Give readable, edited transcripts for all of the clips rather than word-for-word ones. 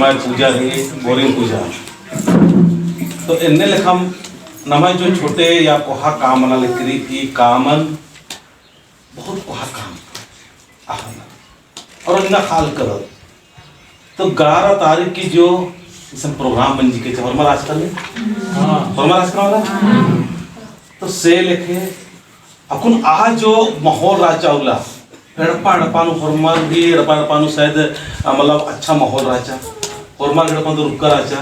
नमय पूजा रही बोरिंग पूजा तो इन्ने लेखम नमय जो छोटे या कोहा काम मना लिखरी थी कामन बहुत कोहा काम और इन्ना हाल कर तो 11 तारीख की जो इसमें प्रोग्राम बन जी के हमारा आजकल हमारा आजकल वाला तो से लेके अपन आज जो माहौल राजा उला हड़पा फॉर्मल भी हड़पा शायद मतलब अच्छा माहौल राजा फॉर्मल हड़पा तो रुक राजा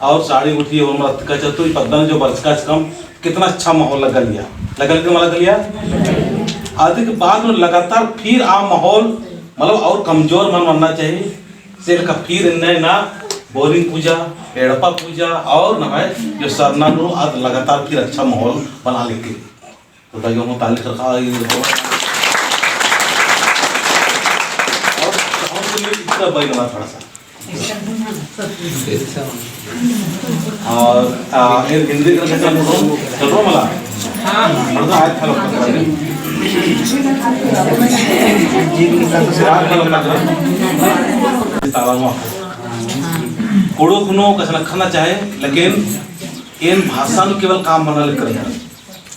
और साड़ी उठी और मतलब का तो पद्दन जो बरस का कम कितना अच्छा माहौल लगा लिया आदि के बाद में लगातार फिर आ माहौल मतलब और कमजोर मन बनना चाहिए सेल का फिर ना बोरिंग पूजा एड़पा पूजा और ना है जो सरना नो आज लगातार फिर अच्छा माहौल बना लेके तो भाइयों को ताली रखा और भाई थोड़ा सा और हिंदी का चल रहा मला मर्दा आया था कोड़ो खुनो कसना खाना चाहे लेकिन इन भाषा में केवल काम बना लेकर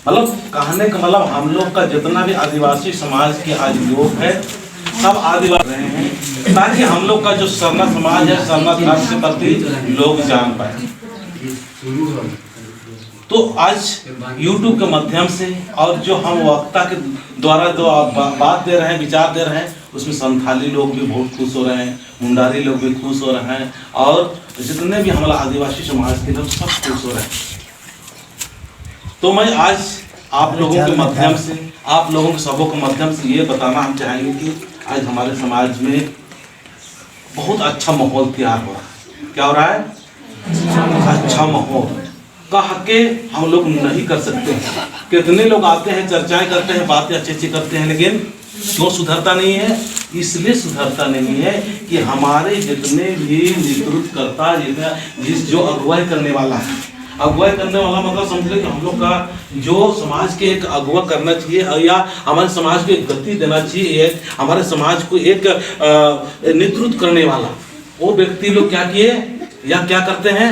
मतलब कहने का मतलब हम लोग का जितना भी आदिवासी समाज के आज लोग है सब आदिवासी रहे हैं ताकि हम लोग का जो सरना समाज है सरना धर्म के प्रति लोग जान पाए। तो आज YouTube के माध्यम से और जो हम वक्ता के द्वारा जो बात दे रहे हैं विचार दे रहे हैं उसमें संथाली लोग भी बहुत खुश हो रहे हैं, मुंडारी लोग भी खुश हो रहे हैं और जितने भी हमारा आदिवासी समाज के लोग सब खुश हो रहे हैं। तो मैं आज आप लोगों के माध्यम से आप लोगों के सबों के माध्यम से ये बताना हम चाहेंगे कि आज हमारे समाज में बहुत अच्छा माहौल तैयार हो रहा है। क्या हो रहा है? अच्छा माहौल कह के हम लोग नहीं कर सकते हैं। कितने लोग आते हैं चर्चाएं करते हैं बातें अच्छी करते हैं लेकिन क्यों सुधरता नहीं है? इसलिए सुधरता नहीं है कि हमारे जितने भी नेतृत्वकर्ता जिस जो अगुवाई करने वाला है अगुवाई करने वाला मतलब समझ लें कि हम लोग का जो समाज के एक अगुवा करना चाहिए या हमारे समाज को एक गति देना चाहिए हमारे समाज को एक नेतृत्व करने वाला वो व्यक्ति लोग क्या किए या क्या करते हैं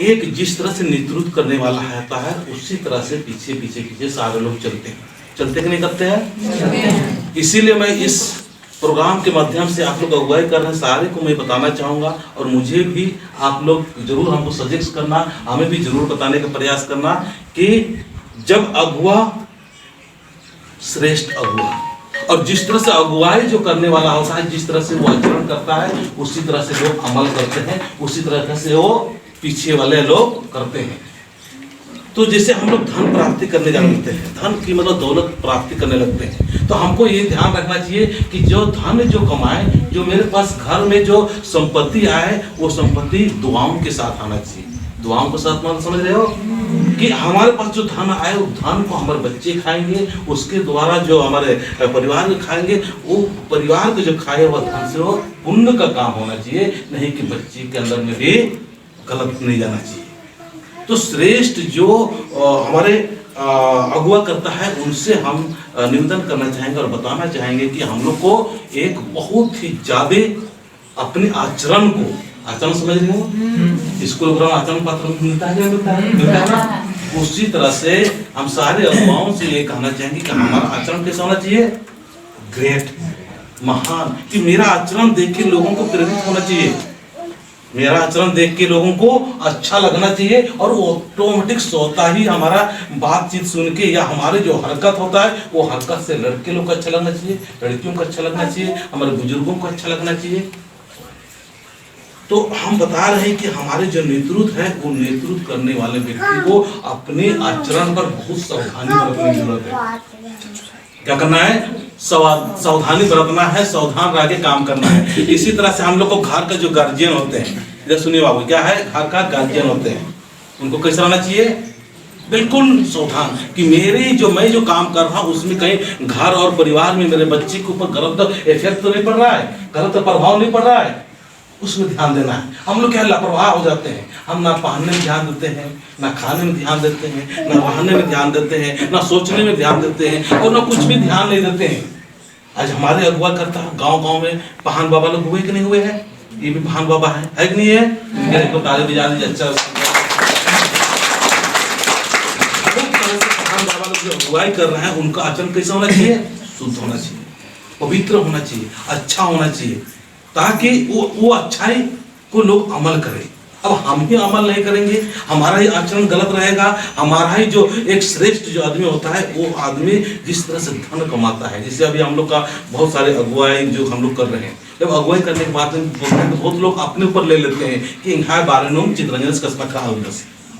एक जिस तरह से नेतृत्व करने वाला रहता है उसी तरह से पीछे पीछे पीछे सारे लोग चलते कि नहीं करते हैं। इसीलिए मैं इस प्रोग्राम के माध्यम से आप लोग अगुवाई कर रहे हैं सारे को मैं बताना चाहूँगा और मुझे भी आप लोग जरूर हमको सजेस्ट करना हमें भी जरूर बताने का प्रयास करना कि जब अगुआ श्रेष्ठ अगुआ और जिस तरह से अगुवाई जो करने वाला होता है जिस तरह से वो आचरण करता है उसी तरह से लोग अमल करते हैं उसी तरह से वो पीछे वाले लोग करते हैं। तो जैसे हम लोग धन प्राप्ति करने जाते हैं धन की मतलब दौलत प्राप्ति करने लगते हैं तो हमको ये ध्यान रखना चाहिए कि जो धन जो कमाए जो मेरे पास घर में जो संपत्ति आए वो संपत्ति दुआओं के साथ आना चाहिए। दुआओं के साथ मतलब समझ रहे हो कि हमारे पास जो धन आए वो धन को हमारे बच्चे खाएंगे उसके द्वारा जो हमारे परिवार में खाएंगे वो परिवार को जो खाए वह धन से वो पुण्य का काम होना चाहिए नहीं कि बच्चे के अंदर में भी गलत नहीं जाना चाहिए। तो श्रेष्ठ जो हमारे अगुवा करता है उनसे हम निवेदन करना चाहेंगे और बताना चाहेंगे कि हम लोग को एक बहुत ही ज्यादा अपने आचरण को आचरण समझ रहे हो स्कूल ग्राम आचरण पत्र मिलता है उसी तरह से हम सारे अगुवाओं से ये कहना चाहेंगे कि हमारा आचरण कैसा होना चाहिए ग्रेट महान कि मेरा आचरण देख के लोगों को प्रेरित होना चाहिए मेरा आचरण देख के लोगों को अच्छा लगना चाहिए और वो ऑटोमेटिक सोता ही हमारा बातचीत सुन के या हमारे जो हरकत होता है वो हरकत से लड़के लोग को अच्छा लगना चाहिए लड़कियों को अच्छा लगना चाहिए हमारे बुजुर्गों को अच्छा लगना चाहिए। तो हम बता रहे हैं कि हमारे जो नेतृत्व है वो नेतृत्व करने वाले व्यक्ति को अपने आचरण पर बहुत सावधानी बरतने की जरूरत है। क्या करना है सावधानी बरतना है सावधान रह के काम करना है। इसी तरह से हम लोग को घर का जो गार्जियन होते हैं इधर सुनिए बाबू क्या है घर का गार्जियन होते हैं उनको कैसा रहना चाहिए बिल्कुल सावधान कि मैं जो काम कर रहा हूँ उसमें कहीं घर और परिवार में मेरे बच्चे के ऊपर गलत इफेक्ट तो नहीं पड़ रहा है गलत प्रभाव नहीं पड़ रहा है उसमें ध्यान देना है। हम लोग क्या लापरवाह हो जाते हैं हम ना पहनने में ध्यान देते हैं ना खाने में ध्यान देते हैं ना रहने में ध्यान देते हैं ना सोचने में ध्यान देते हैं और ना कुछ भी ध्यान नहीं देते हैं। आज हमारे अगुवा करता है गांव में पहान बाबा लोग हुए कि नहीं हुए हैं ये भी भान बाबा है कि नहीं है? इनके एक ताली बजा दीजिए। अच्छा भान बाबा लोग जो अगुवाई कर रहे हैं उनका आचरण कैसा होना चाहिए? शुद्ध होना चाहिए, पवित्र होना चाहिए, अच्छा होना चाहिए, ताकि वो अच्छाई को लोग अमल करें। अब हम ही अमल नहीं करेंगे, हमारा ही आचरण गलत रहेगा, हमारा ही जो एक श्रेष्ठ जो आदमी होता है वो आदमी जिस तरह से धन कमाता है, जैसे अभी हम लोग का बहुत सारे अगुवाई जो हम लोग कर रहे हैं, जब अगुवाई करने के बाद बोलते हैं तो बहुत लोग अपने ऊपर ले लेते हैं कि यहाँ बारह चित्रंजन कसमा का।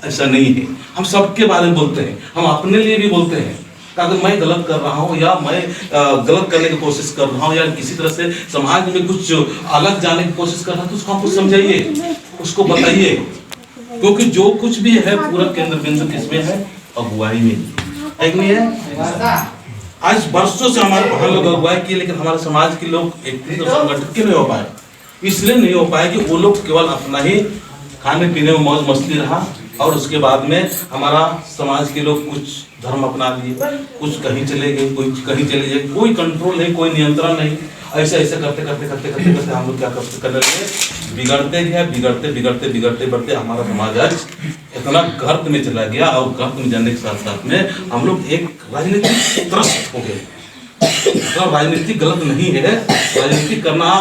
ऐसा नहीं है, हम सबके बारे में बोलते हैं, हम अपने लिए भी बोलते हैं। अगर मैं गलत कर रहा हूँ या मैं गलत करने की कोशिश कर रहा हूँ या किसी तरह से समाज में कुछ अलग जाने की कोशिश कर रहा हूँ तो उसको आपको समझाइए, उसको बताइए, क्योंकि जो कुछ भी है पूरा केंद्र बिंदु किसमें है? अगुवाई में है कि नहीं है? आज वर्षों से हमारे वहां लोग अगुवाई किए, लेकिन हमारे समाज के लोग एक संगठन क्यों नहीं हो पाए? इसलिए नहीं हो पाए कि वो लोग केवल अपना ही खाने पीने में मौज मस्ती रहा, और उसके बाद में हमारा समाज के लोग कुछ धर्म अपना लिए, कुछ कहीं चले गए, कोई कहीं चले गए, कोई कंट्रोल नहीं, कोई नियंत्रण नहीं। ऐसे ऐसे करते करते करते करते करते हम लोग क्या करने लगे? बिगड़ते गए, बिगड़ते बिगड़ते बिगड़ते बिगड़ते हमारा समाज आज इतना गर्त में चला गया, और गर्त में जाने के साथ साथ में हम लोग एक राजनीतिक त्रस्त हो गए। मतलब राजनीति गलत नहीं है, राजनीति करना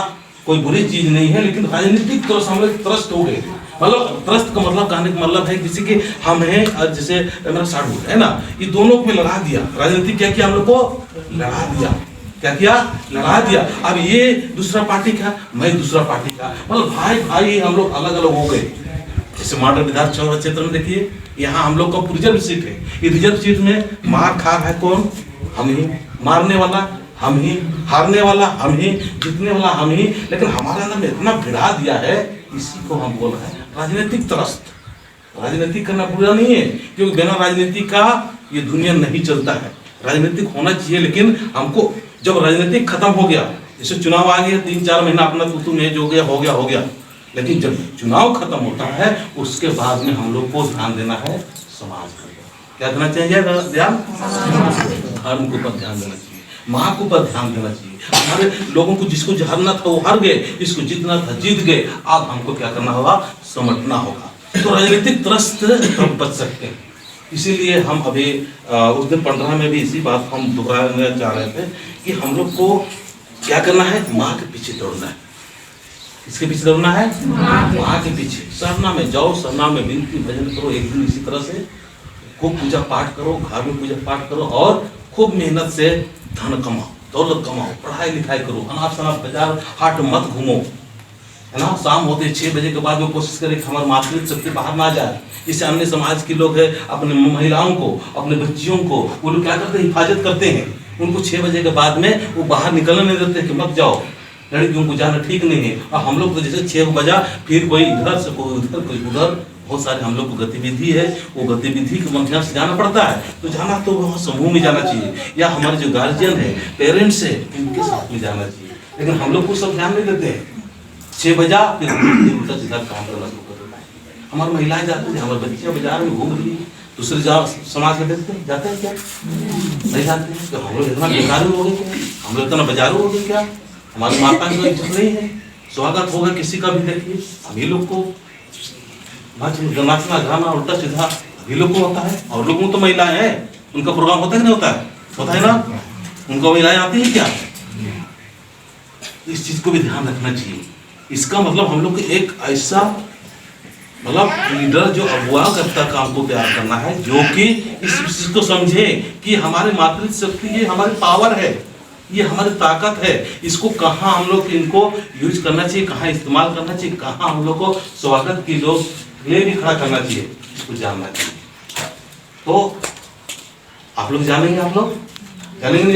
कोई बुरी चीज नहीं है, लेकिन राजनीतिक तरह से हम लोग त्रस्त हो गए। मतलब त्रस्त का मतलब, कहने का मतलब है किसी के हम हैं, जैसे मेरा साढ़ू है ना, ये दोनों को लड़ा दिया। राजनीति क्या किया? हम लोग को लड़ा दिया। क्या किया? लड़ा दिया। अब ये दूसरा पार्टी का, मैं दूसरा पार्टी का, मतलब भाई भाई हम लोग अलग अलग हो गए। जैसे मॉडल विधानसभा क्षेत्र में देखिए, यहाँ हम लोग का रिजर्व सीट है, ये रिजर्व सीट में मार खा है कौन? हम ही। मारने वाला हम ही, हारने वाला हम ही, जीतने वाला हम ही, लेकिन हमारे अंदर में इतना भिड़ा दिया है, इसी को हम बोल रहे हैं राजनीतिक त्रस्त। राजनीति करना बुरा नहीं है, क्योंकि बिना राजनीति का ये दुनिया नहीं चलता है। राजनीतिक होना चाहिए, लेकिन हमको जब राजनीतिक खत्म हो गया, जैसे चुनाव आ गया, 3-4 महीना अपना तू मैच हो गया, लेकिन जब चुनाव खत्म होता है उसके बाद में हम लोग को ध्यान देना है समाज पर। क्या देना चाहिए? ध्यान धर्म के ऊपर ध्यान देना चाहिए, माँ के ऊपर ध्यान देना चाहिए। हमारे लोगों को जिसको हारना था वो हार गए, जिसको जीतना था जीत गए। अब हमको क्या करना होगा? समझना होगा। तो राजनीतिक त्रस्त हम बच सकते हैं। इसीलिए हम अभी उस दिन 15 में भी इसी बात हम दोहराना चाह रहे थे कि हम लोग को क्या करना है? माँ के पीछे दौड़ना है। किसके पीछे दौड़ना है? माँ के पीछे। सरना में जाओ, सरना में विनती भजन करो, एक दिन इसी तरह से खूब पूजा पाठ करो, घर में पूजा पाठ करो, और खूब मेहनत से धन कमाओ, दौलत कमाओ, पढ़ाई लिखाई करो, अनाप शनाप बाजार हाट मत घूमो, है ना। शाम होते 6 बजे के बाद वो कोशिश करें कि हमारे मातृत्व शक्ति बाहर ना जाए। इससे अन्य समाज के लोग है अपने महिलाओं को, अपने बच्चियों को वो लोग क्या करते हैं? हिफाजत करते हैं। उनको 6 बजे के बाद में वो बाहर निकलने नहीं देते कि मत जाओ, लड़कियों को जाना ठीक नहीं है। और हम लोग तो जैसे 6 बजा, फिर कोई इधर से कोई उधर कोई उधर, बहुत सारे हम लोग को गतिविधि है, वो गतिविधि के माध्यम से जाना पड़ता है। तो जाना तो वहाँ समूह में जाना चाहिए, या हमारे जो गार्जियन है, पेरेंट्स है, इनके साथ में जाना चाहिए। लेकिन हम लोग को सब ध्यान नहीं देते हैं। 6 बजा फिर उल्टा सीधा काम करना शुरू कर देता है। हमारी महिलाएं जाती हैं, हमारे बच्चियाँ बाजार में घूम रही, दूसरे समाज में देखते हैं, जाते हैं क्या? नहीं जाते हैं। तो हम लोग इतना बेकारू हो गए क्या? हम लोग इतना बाजारू हो गए क्या? हमारी माता की इज्जत नहीं है। स्वागत होगा किसी का भी देखिए, हम ही लोग को नाचना गाना उल्टा सीधा अभी लोग को होता है। और लोगों तो महिलाएं हैं, उनका प्रोग्राम होता है कि नहीं होता है? होता है ना। उनको महिलाएं आती है क्या? इस चीज को भी ध्यान रखना चाहिए। इसका मतलब हम लोग को एक ऐसा मतलब लीडर जो अगुवाकर्ता का हमको तैयार करना है, जो कि इस चीज को समझे कि हमारे मातृत्व शक्ति ये हमारी पावर है, ये हमारी ताकत है। इसको कहाँ हम लोग इनको यूज करना चाहिए, कहाँ इस्तेमाल करना चाहिए, कहाँ हम लोग को स्वागत की लोग ले भी खड़ा करना चाहिए, इसको जानना चाहिए। तो आप लोग जानेंगे, आप लोग जानेंगे नहीं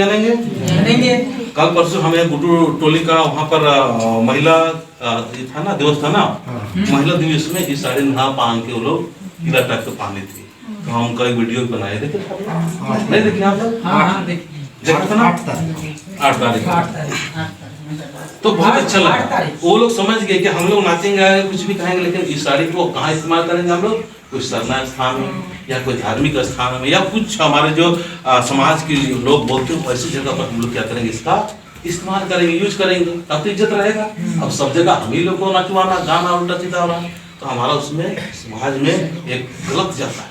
जानेंगे? कल परसों हमें गुड्डू टोली का वहाँ पर महिला था ना, दिवस था ना, महिला दिवस में इस साड़ी नहा पहन के वो लोग हीरा टाइप के पहने थे। तो हम उनका एक वीडियो बनाए, देखे नहीं? देखे आप लोग? देखा था ना, 8 तारीख। तो बहुत अच्छा लगा। वो लोग समझ गए कि हम लोग नाचेंगे, कुछ भी कहेंगे, लेकिन इस साड़ी को कहाँ इस्तेमाल करेंगे हम लोग? कोई सरना स्थान में, या कोई धार्मिक स्थान में, या कुछ हमारे जो समाज के लोग बोलते हैं वैसी जगह पर हम लोग क्या करेंगे? इसका इस्तेमाल करेंगे, यूज करेंगे, तब तो इज्जत रहेगा। अब सब जगह हम ही लोग को नचवाना, गाना उल्टा सीधा हो रहा है, तो हमारा उसमें समाज में एक गलत जाता है।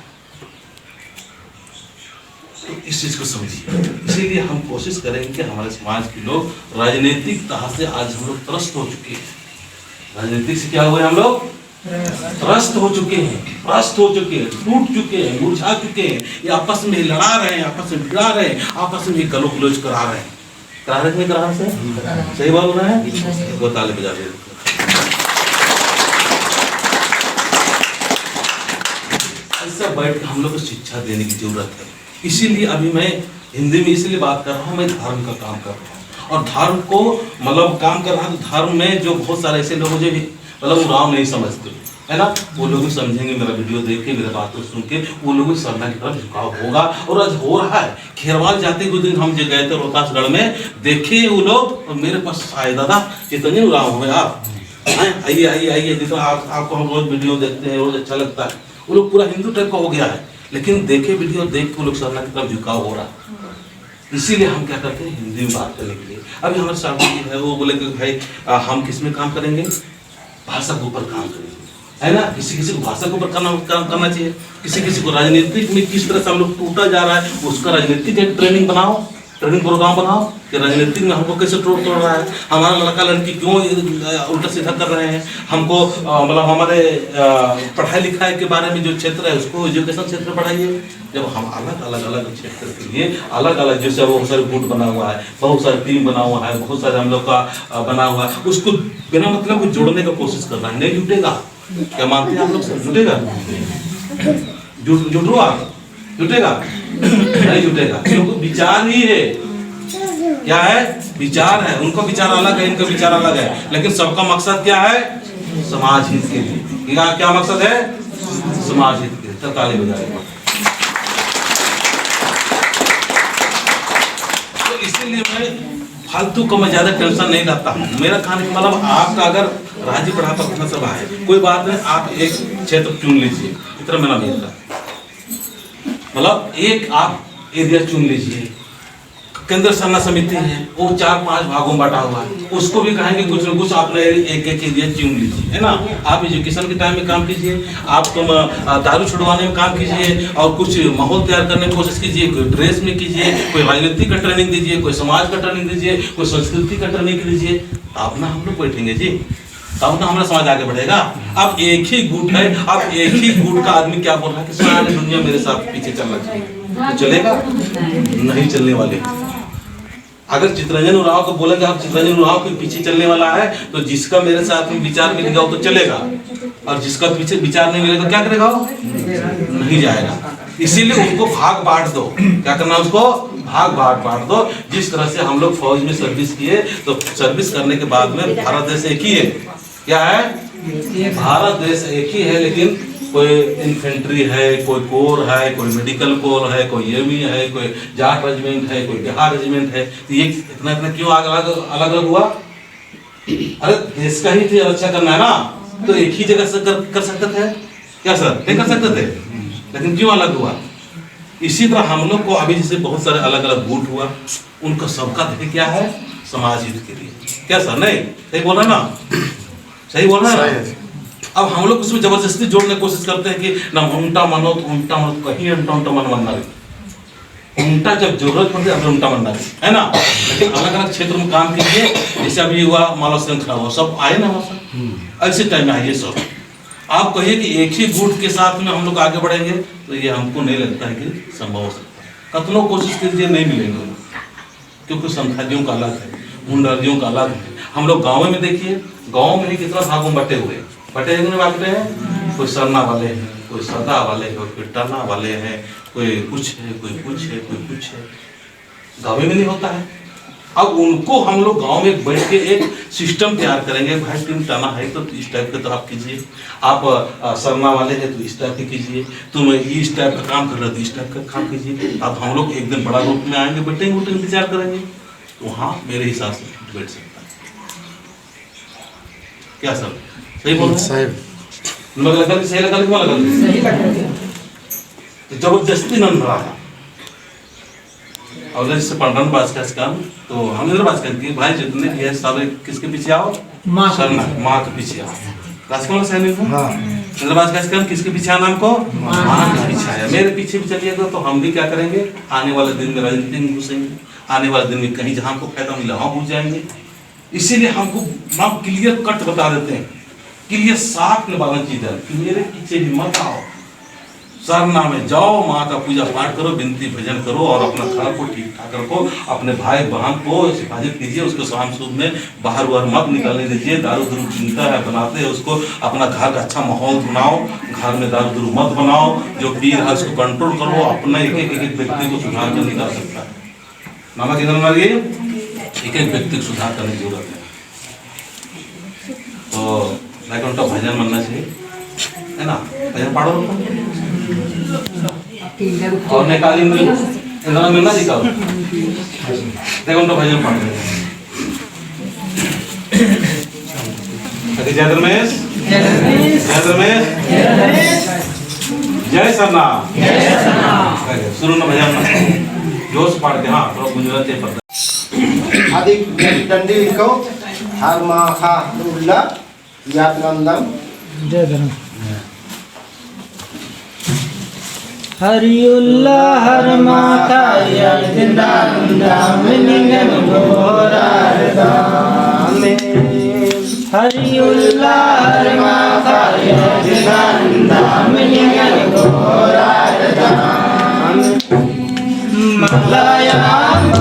तो इस चीज को समझिए। इसीलिए हम कोशिश करेंगे कि हमारे समाज के लोग राजनीतिक तह से आज हम लोग त्रस्त हो चुके हैं। राजनीतिक से क्या हुए, हम लोग त्रस्त हो चुके हैं, भ्रष्ट हो चुके हैं, टूट चुके हैं, मुरझा चुके हैं। ये आपस में लड़ा रहे हैं, आपस में भिड़ा रहे हैं, आपस में गलो गलोच करा रहे हैं। करा रहे हैं, करा से सही बोल रहे हैं। वो ताली बजा रहे हैं। ऐसा बैठ कर हम लोग को शिक्षा देने की जरूरत है। इसीलिए अभी मैं हिंदी में इसलिए बात कर रहा हूँ, मैं धर्म का काम कर रहा हूँ और धर्म को मतलब काम कर रहा हूँ। तो धर्म में जो बहुत सारे ऐसे लोग मुझे मतलब राम नहीं समझते है ना, वो लोग भी समझेंगे मेरा वीडियो देख के, मेरे बातों सुन के, वो लोग भी सरना की तरफ झुकाव होगा। और आज हो रहा है। खेरवाल जाते हुए दिन हम जो गए थे रोहतासगढ़ में, देखे वो लोग और मेरे पास आए, दादा चैतन्य राम हुए आप, आइए आइए आइए, जितना आपको हम रोज वीडियो देखते हैं, रोज अच्छा लगता है। वो लोग पूरा हिंदू टाइप का हो गया है, लेकिन देखे वीडियो देख के वो लोग सरना की तरफ झुकाव हो रहा है। इसीलिए हम क्या करते हैं, हिंदी में बात करने के लिए। अभी हमारे सामने है, वो बोले कि भाई हम किस में काम करेंगे, भाषा के ऊपर काम करेंगे, है ना। किसी किसी को भाषा के ऊपर करना चाहिए, किसी किसी को राजनीतिक में किस तरह से हम लोग टूटा जा रहा है, उसका राजनीतिक एक ट्रेनिंग बनाओ, ट्रेनिंग प्रोग्राम बनाओ कि राजनीतिक में हमको कैसे तोड़ रहा है, हमारा लड़का लड़की क्यों उल्टा सीधा कर रहे हैं, हमको मतलब हमारे पढ़ाई लिखाई के बारे में जो क्षेत्र है उसको एजुकेशन क्षेत्र पढ़ाइए। जब हम अलग अलग क्षेत्र के लिए अलग अलग, जैसे बहुत सारे गुट बना हुआ है, बहुत सारे टीम बना हुआ है, बहुत सारे हम लोग का बना हुआ है, उसको बिना मतलब को जोड़ने का कोशिश करना है। नहीं जुटेगा, क्या मानते हैं आप लोग, सब जुटेगा? जुटो आप, जुटेगा? नहीं जुटेगा, क्योंकि विचार ही है। क्या है? विचार है। उनका विचार अलग है, इनका विचार अलग है, लेकिन सबका मकसद क्या है? समाज हित के लिए। क्या मकसद है? समाज हित के लिए। ताली बजाएगा। तो इसीलिए मैं फालतू को मैं ज्यादा टेंशन नहीं लाता हूँ। मेरा कहने का मतलब, आपका अगर राज्य पढ़ा पर सब है, कोई बात नहीं, आप एक क्षेत्र चुन लीजिए, इतना मेरा नहीं था। मतलब एक आप एरिया चुन लीजिए। केंद्र सरना समिति है, वो 4-5 भागों में बांटा हुआ है, उसको भी कहेंगे कुछ न कुछ आपने एक एरिया चुन लीजिए, है ना। आप एजुकेशन के टाइम में काम कीजिए, आप तुम दारू छुड़वाने में काम कीजिए, और कुछ माहौल तैयार करने की कोशिश कीजिए, कोई ड्रेस में कीजिए, कोई राजनीति का ट्रेनिंग दीजिए, कोई समाज का ट्रेनिंग दीजिए, कोई संस्कृति का ट्रेनिंग दीजिए, तब ना हम लोग बैठेंगे जी, तब ना हमारा समाज आगे बढ़ेगा। अब एक ही गुट है, अब एक ही गुट का आदमी क्या बोल रहा है कि सारी दुनिया मेरे साथ पीछे चलना चाहिए, तो चलेगा? नहीं चलने वाले। अगर चितरंजन उरांव को बोलेंगे आप चितरंजन उरांव के पीछे चलने वाला है, तो जिसका मेरे साथ में विचार मिलेगा वो तो चलेगा, और जिसका पीछे विचार नहीं मिलेगा क्या करेगा? वो नहीं जाएगा। इसीलिए उनको भाग बांट दो। क्या करना? उसको भाग बांट दो। जिस तरह से हम लोग फौज में सर्विस किए, तो सर्विस करने के बाद में भारत देश एक ही है। क्या है? भारत देश एक ही है, लेकिन कोई इन्फेंट्री है, कोई कोर है, कोई मेडिकल कोर है, कोई एमी है, कोई जाट रेजिमेंट है, कोई बिहार रेजिमेंट है। तो ये इतना क्यों अलग हुआ? अरे देश का ही थे, रक्षा करना है ना, तो एक ही जगह से कर सकते थे क्या सर? नहीं कर सकते थे, लेकिन क्यों अलग हुआ? इसी तरह हम लोग को अभी जैसे बहुत सारे अलग अलग गुट हुआ, उनका सबका ध्येय क्या है? समाज हित के लिए। क्या सर? नहीं सही बोल रहा है ना? सही बोल रहा है ना? अब हम लोग उसमें जबरदस्ती जोड़ने की कोशिश करते हैं कि ना उल्टा मानो, तो उल्टा मानो, कहीं उल्टा मन बनना है। उल्टा जब जरूरत पड़ती है उल्टा बनना है ना। लेकिन अलग अलग क्षेत्र में काम कीजिए। जैसे अभी हुआ मालव श्रृंखला हुआ, सब आए ना वहाँ से, ऐसे टाइम में आइए सब। आप कहिए कि एक ही गुट के साथ में हम लोग आगे बढ़ेंगे, तो ये हमको नहीं लगता है कि संभव हो सकता है। कतनों कोशिश कीजिए, नहीं मिलेंगे, क्योंकि संथालियों का अलग है, मुंडरियों का अलग है। हम लोग गाँव में देखिए, गाँव में ही कितना भागों बटे हुए हैं, बांटते हैं। कोई सरना वाले हैं, कोई सदा वाले हैं, कोई टरना वाले हैं, कोई कुछ है, कोई कुछ है, कोई कुछ है। गाँव में नहीं होता है। अब उनको हम लोग गांव में बैठ के एक सिस्टम तैयार करेंगे। भाई तुम टना है तो इस टाइप का तो आप कीजिए, आप सरना वाले हैं तो इस टाइप के कीजिए, तुम इस टाइप का काम कर रहे हो तो इस टाइप का काम कीजिए। अब हम लोग एक दिन बड़ा रूप में आएंगे, बैठेंगे, उठेंगे, विचार करेंगे, तो वहाँ मेरे हिसाब से बैठ सकता है। क्या सर? सही बोल रहे हैं? लगा सही लगा, क्यों लगा? जबरदस्ती न रहा, और जैसे पढ़न बाज का काम तो हम इधर बात करते हैं भाई जितने भी है सब किसके पीछे आओ माँ के पीछे आओ राजकमल सैनिक को हाँ इधर बात का काम किसके पीछे आना हमको माँ के पीछे आया मेरे पीछे भी चलिएगा तो हम भी क्या करेंगे आने वाले दिन में राजनीति में घुसेंगे आने वाले दिन में कहीं जहाँ हमको फायदा मिला वहाँ घुस जाएंगे इसीलिए हमको माँ क्लियर कट बता देते हैं क्लियर साफ निभाना चीज है कि मेरे पीछे भी मत आओ सरना में जाओ माँ का पूजा पाठ करो विनती भजन करो और अपना घर को ठीक ठाक रखो अपने भाई बहन को हिफाजत कीजिए उसको शाम सुबह में बाहर वाहर मत निकालने दीजिए दारू दूरू पीता है बनाते हैं उसको अपना घर का अच्छा माहौल बनाओ घर में दारू दूरू मत बनाओ जो पी रहा है उसको कंट्रोल करो अपना एक एक व्यक्ति को सुधार कर निकाल सकता है मामा किधर मारिए एक एक व्यक्ति को सुधार करने की जरूरत है तो मैं कहता हूँ भजन बनना चाहिए है ना भजन पाड़ो और निकाली इंद्रा मिलना जी का देखो तो भजन पाठ जय रमेश जय रमेश जय सरना शुरू में भजन जोश पाठ के हाँ थोड़ा गुंजरा चाहिए अधिक दंडी लिखो हर माह खा उल्ला यातनंदम जय धर्म हरिउल्ला हर माता यदिंदामिनिगन घोरारदामे हरिउल्ला हर माता यदिंदामिनिगन घोरारदामे मलयालम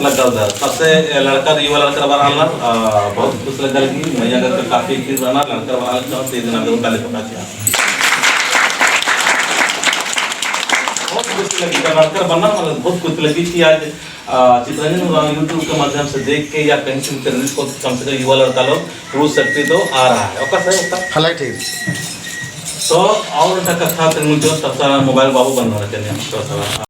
लगा उधर सबसे लड़का युवा लड़का बना बहुत खुश लग गई मैया का काफी चीज बना लड़का बना तेज दिन आगे पहले पता किया बहुत खुश लगी जब लड़का बना मतलब बहुत खुश लगी कि आज चित्रंजन यूट्यूब के माध्यम से देख के या कहीं से इंटरनेट को कम से कम युवा लड़का लोग रूस शक्ति तो आ रहा है और कैसे होता हलाई ठीक तो और कथा मुझे सबसे मोबाइल बाबू बनवाना चाहिए